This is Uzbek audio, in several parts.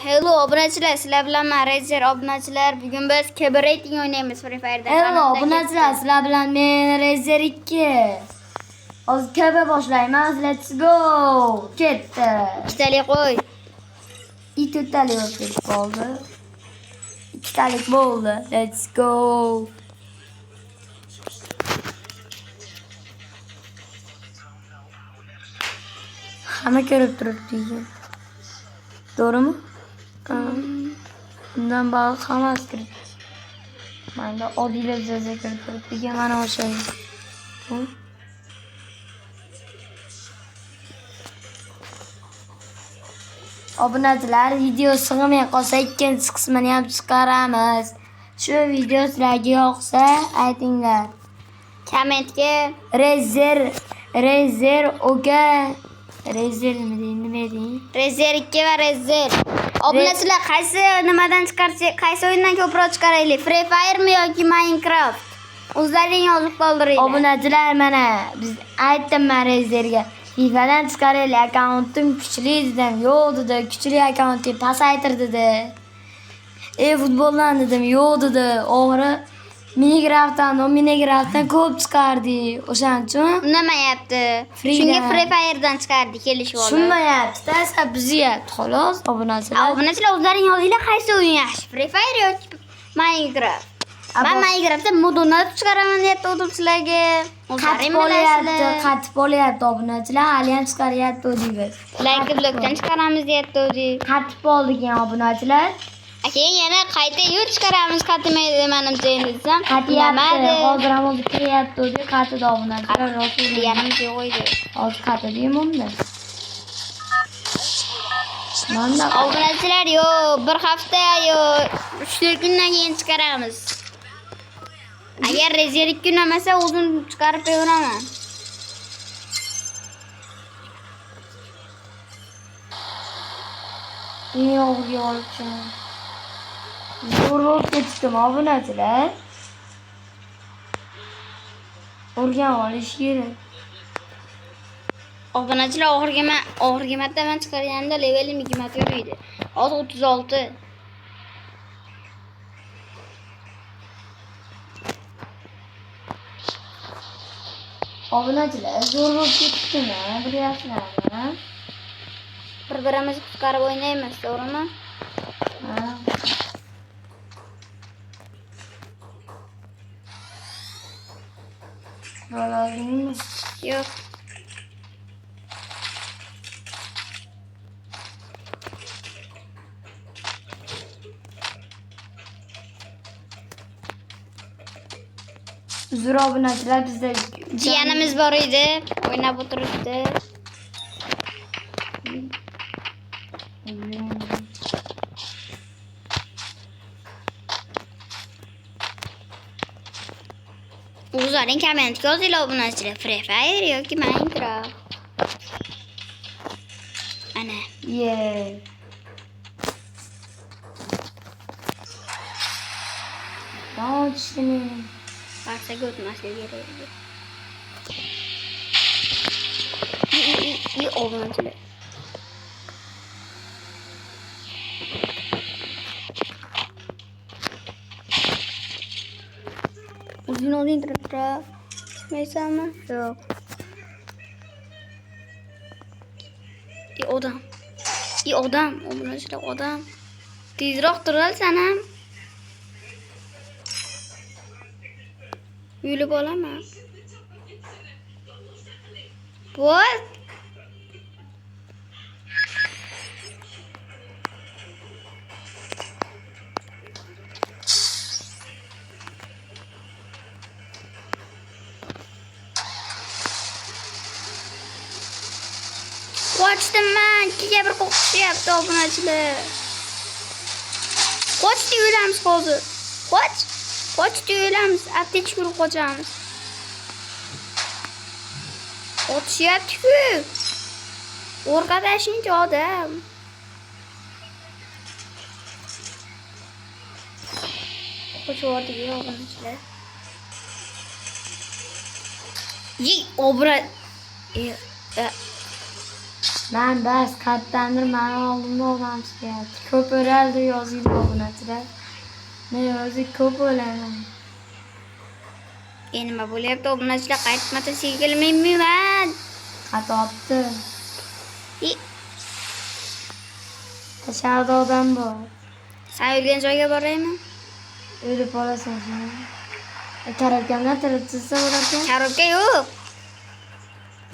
Hello obunachilar, sizlar bilan men Razer obunachilar. Bugun biz Cube Rating o'ynaymiz Free Fire'da. Hello obunachilar, sizlar bilan men Razer 2. Hozir Cube boshlaymiz. Let's go. Ketdi. Ikkitalik qo'y. Ikkitalik bo'ldi. Ikkitalik bo'ldi. Let's go. Hamma ko'rib turibdi. To'g'rimi? Bundan bog'liq hammasi kirdi. Manda oddiy zaza kirib turibdi. Mana o'sha. Obunachilar, video sig'may qolsa ikkinchi qismini ham chiqaramiz. Shu video sizlarga yoqsa aytinglar. Kommentga Razer oga. Razer nima deydi? Razer 2 va Razer. Obunachilar, qaysi nimadan chiqarsak, qaysi o'yindan ko'proq chiqaraylik? Free Fire'mi yoki Minecraft? O'zlaring yozib qoldiringlar. Obunachilar, mana biz aytdim men Razerga. FIFAdan chiqaraylik, akkauntim kuchli dedim. Yo'q dedi, kuchli akkauntni pasaytir dedi. Futboldan dedim, yo'q dedi. Oxiri Minecraftdan ko'p chiqardi. O'shaning uchun Undamayapti. Shunga Free Fire'dan chiqardi, kelishib oldi. tushunmayapti, esa bizyapti xolos. Obunachilar. Obunachilar, o'zlaring yozinglar, qaysi o'yin yaxshi? Free Fire yoki Minecraft? Men Minecraftda modini chiqaraman deyapti sizlarga. Qatib bo'lyapti obunachilar, hali ham chiqaryapti deymiz. Like blokdan chiqaramiz deyapti o'zi. Qatib bo'ldigan obunachilar. Keyin yana qayta yurt chiqaramiz, qatimaydi menimcha endi desam. Qatyapti, hozir ham o'zi kiryapti o'zi, qatida obunachilar. Yanimcha qo'ydi. Hozir qatida unda. Mana Obunachilar, bir hafta 3-4 kundan keyin chiqaramiz. Agar Razer 2 unamasa, o'zim chiqarib beraman. Yo'q, olcham. Zo'rroq ketdim obunachilar. O'rganib olish kerak. Obunachilar, oxirgi marta men chiqarganimda levelim 2 marta yuriydi. Hozir 36. Obunachilar, zo'rroq ketdimi? Bilyapsizlarmi? Bir-birimizni qutqarib o'ynaymiz, to'g'rimi? Ha. Bo'ladi. Yo'q. Uzr obunachilar, bizda Jiyanimiz bor edi, o'ynab o'tiribdi. O'zlaring kommentga yozinglar obunachilar, Free Fire yoki Minecraft. Ana. Dağıtışını. Varsa götürmezse gereği. İyi obunachilar. Uzun olayım tıra. Neyse ama. Yok. Odam. Obunachilar, odam. Tezroq tural sen ham. Yulib olaman. What? Qochdim men, ikkiga bir qo'qishyapti obunachilar. Qoch deyilamiz hozir. Qoch deyilamiz, aptechka urib qochamiz. Otishyapti-ku. O'rgatashingchi odam. Qo'chyordik obunachilar. Obra Ben bas katlandır bana oğlumda olan şey. Köp herhalde yazıydı obunachilar. Ne yazı köp ölemem. Nima bo'lyapti? Obunachilar qaytmasa kelmayman. Xatopti. I, Tashqarida odam bor. Sen o'lgan joyga boraymi? O'lib olasan sen. Karabkamdan tiriltirsa bo'larkan. Karobka yo'q.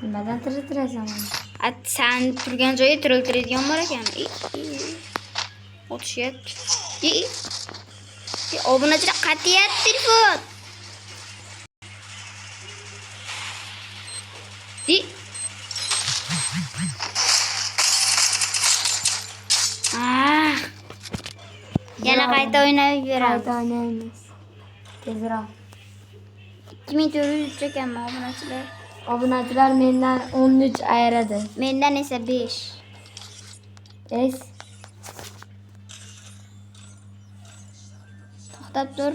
Nimadan tiriltirasan uni? Sen turgan joyga tiriltiradigan bor ekan. O'tishyapti. Obunachilar qatyapti telefon. Yana qayta o'ynab yuramiz. Qayta o'ynaymiz. Tezroq. 2400 ekanmi obunachilar? Obunachilar mendan 13 ayiradi. Mendan esa 5. Es. To'xtab tur.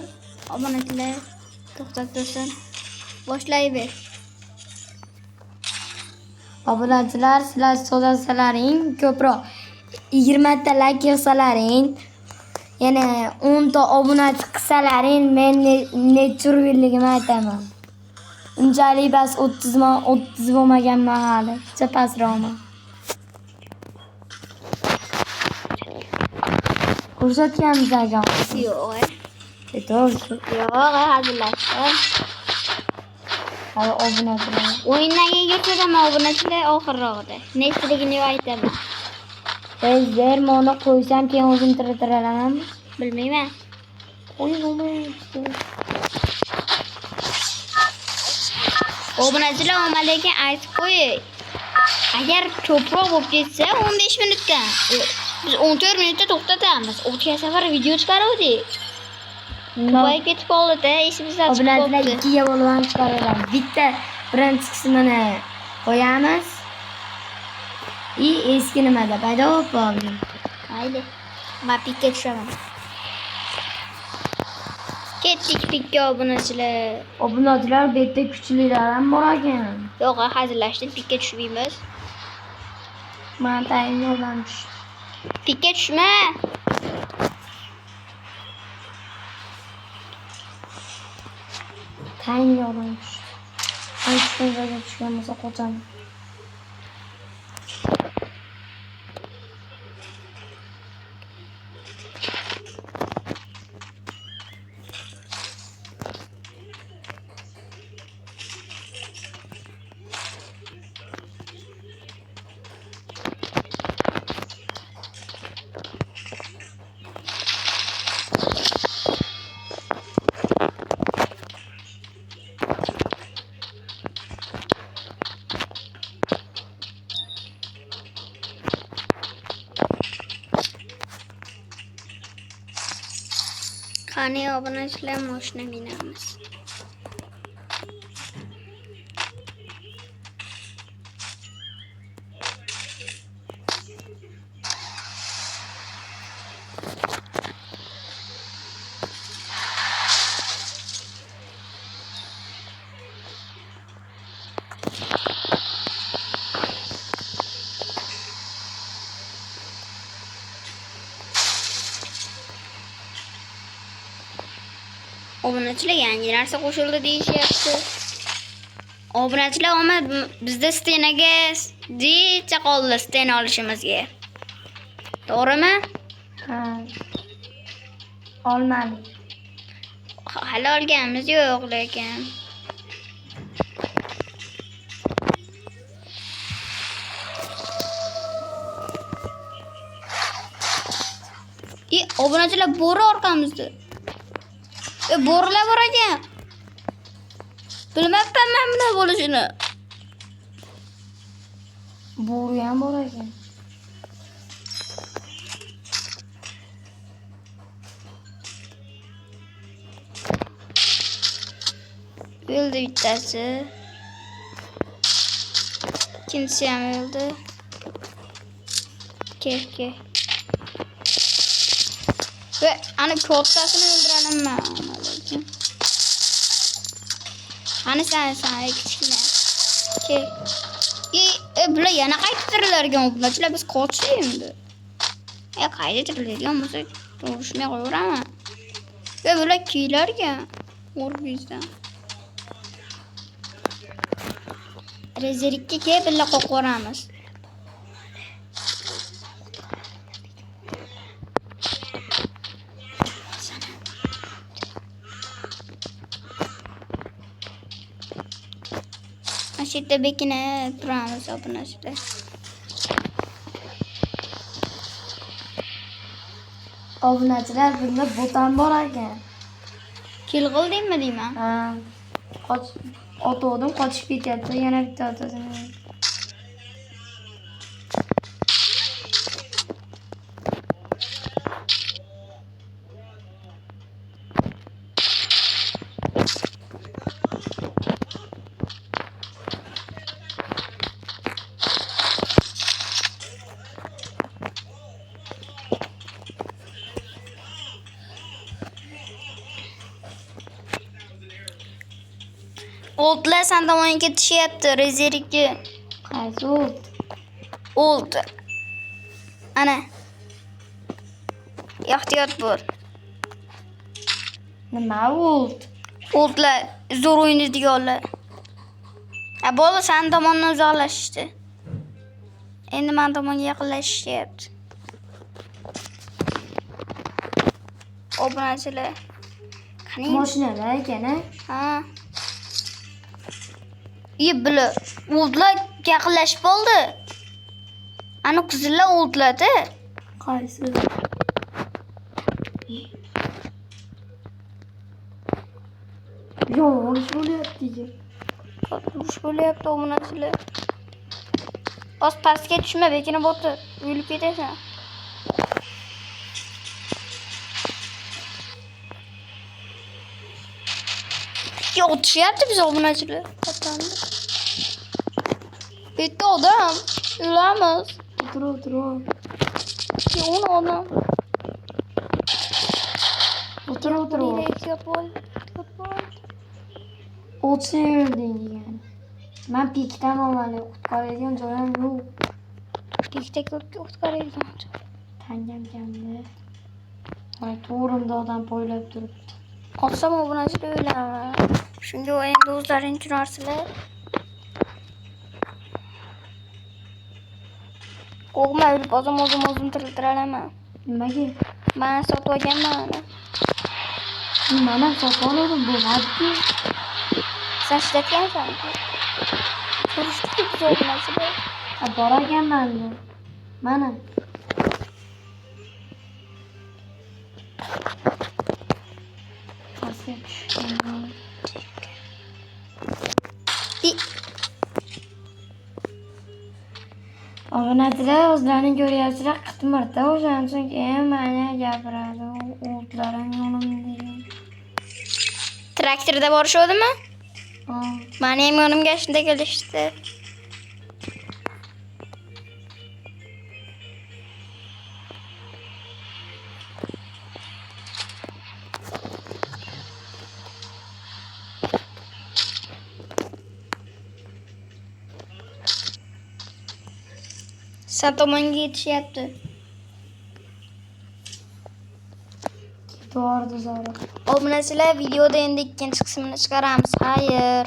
Obunachilar to'xtab tursin. Boshlayver. Obunachilar sizlar so'zlasalaring ko'proq 20 ta like yozsalaring, yana 10 ta obunachi qilsalaring men nechur yilligimni aytaman. Unchalik bas 30 bo'lmaganman hali. Juda pastroqman. Ko'rsatganmiz aka. Yo'q. To'g'ri. Yo'q, hazillashdim. Hali obunachilar. O'yindan keyin ko'rsataman obunachilar oxirrog'ida. Nechligini aytaman. Tezder meni qo'ysam keyin o'zim tiriltiramanmi? Bilmayman. Qo'y bo'lmayapti. Obunachilar omalekin aytib qo'y. Agar ko'proq bo'lib ketsa 15 minutga, biz 14 minutda to'xtatamiz. O'tgan safar video chiqaruvdik. Ko'payib ketib qoldi-da, esimizdan chiqib Obunachilar qoldi. 2 ga bo'lib chiqaramiz. Bitta birinchi qismini qo'yamiz. Eski nimada paydo bo'lib qoldi. Haydi. Men pikka tushaman. Ketdik pikka obunachilar. Obunachilar bu yerda kuchlilar ham bor ekan. Yo'q, hazillashdim. Pikka tushmaymiz. Men tayinlovdan tush. Pikka tushma. Tayinlovdan tush. Aytgan joyga tushgan bo'lsa qochaman. Qani obunachilar mashina minamiz. Obunachilar yangi narsa qo'shildi deyishyapti. Obunachilar omad bizda stenaga necha qoldi stena olishimizga. To'g'rimi? Ha. Olmadik. Hali olganimiz yo'q lekin. Obunachilar bo'ri orqamizda. Bo'rilar bor ekan. Bilmabman men buni bo'lishini. Bo'ri ham bor ekan. Öldü bittasi. İkincisi ham öldü. Ke. Ve hani korktasını öldürelim mi? Hani sen kiçkine. Ke. bular yana qayta tirilarkan obunachilar biz qochdik endi. Qayta tiriladigan bo'lsa urushmay qo'yaveraman. Bular kiylarkan o'rbizdan. Rezervga kelib billa qo'qoramiz. Ashita bekina turamiz obunachilar. Obunachilar bunda botan bor ekan. Kilg'il deyman. Ha. Otuvdim qochib ketyapti. Yana bitta otasini. Oldlar san tomonga ketishyapti rezervga. Qaysi old? Old. Ana. Ehtiyot bo'l. Nima old? Oldlar zo'r o'ynaydiganlar. Bo'ldi san tomondan uzoqlashishdi. Endi men tomonga yaqinlashishyapti. Obunachilar. Qani Mashinalar ekan-a? ha. Bular oldlar yaqinlashib oldi. Ana qizillar oldlarda. Qaysi? Yo'q, urush bo'lyapti. Urush bo'lyapti obunachilar. Oz pastga tushma, bekini botib, o'lib ketasan. Otishyapti biz obunachilar. Bitta odam. O'lamiz. O'tir. Yo'q odam. O'tir. Ehtiyot bo'l. O'tsin o'lding degan. Men pikdan olmadim. Qutqaradigan joyim yo'q. Pikda qutqaradigan. Tangam kamda. Voy, to'g'rimda odam poylab turibdi. Olsam obunachilar o'laman. Shunga endi o'zlaring tushunarsizlar. Qo'rqma, o'lib o'zim tiriltiralaman. Nimaga? Men sotib olganman. Mana sotib oldim, bo'lmadi-ku. Sen ishlatgansan. Surishdik biz obunachilar. Bor ekanman. Mana. Obunachilar o'zlarini ko'ryapsizlar, qitmirda o'shaning uchun keyin meni gapiradi. O'tlarim yonimda. Traktorda borishadimi? Meni ham yonimga shunday kelishdi. Sen tomonga yetishyapti. To'g'ri, zo'r. Obunachilar, videoda endi ikkinchi qismini chiqaramiz. Xayr.